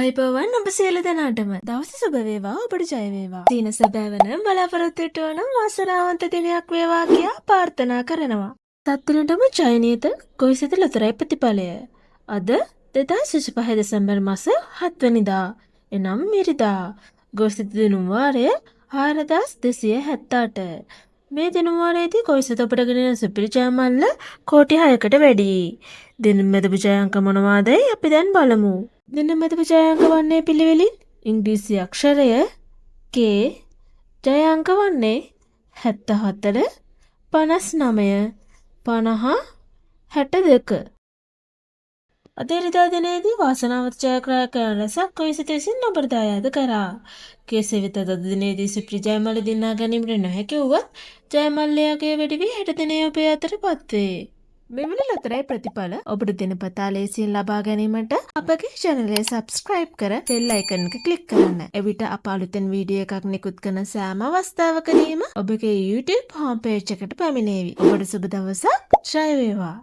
අයිබෝවන් ඔබ සියලු දෙනාටම දවස සුබ වේවා ඔබට ජය වේවා. දින සැබෑවන බලාපොරොත්තු වන වාසනාවන්ත දිනයක් වේවා කියා ප්‍රාර්ථනා කරනවා. තත්තිනටම ජයනීත ගොවිසෙත ලොතරැයි ප්‍රතිඵලය. අද 2025 දෙසැම්බර් මාස 7 වෙනිදා එනම් මිරිදා ගොවිසෙත දිනුම් වාරය 4278. මේ දිනුම් වාරයේදී ගොවිසෙත ඔබට ගෙනෙන සුපිරි ජයමල්ල කෝටි 6කට වැඩි. දින මෙදපු ජය අංක මොනවාදයි අපි දැන් බලමු. දින මෙදපු ජය අංක වන්නේ පිළිවෙලින් ඉංග්‍රීසි අක්ෂරය K, ජය අංක වන්නේ 74, 59, 50, 62. අද ඉරිදා දිනේදී වාසනාවන්ත ජයග්‍රාහකයන් රැසක් ගොවිසෙත විසින් ඔබට දායාද කරා. කෙසේ වෙතත් අද දිනේදී සුපිරි ජයමල්ල දිනා ගැනීමට නොහැකි වුවත් ජයමල්ලයාගේ වැඩි වී හෙට දිනේ ඔබේ අතටපත් වේ. මෙවැනි ලොතරැයි ප්‍රතිඵල ඔබට දිනපතා ලේසියෙන් ලබා ගැනීමට අපගේ channel එක subscribe කර bell icon එක click කරන්න. එවිට අප අලුතෙන් වීඩියෝ එකක් නිකුත් කරන සෑම අවස්ථාවකදීම ඔබගේ YouTube home page එකට පැමිණේවි. ඔබට සුබ දවසක්. ජය වේවා.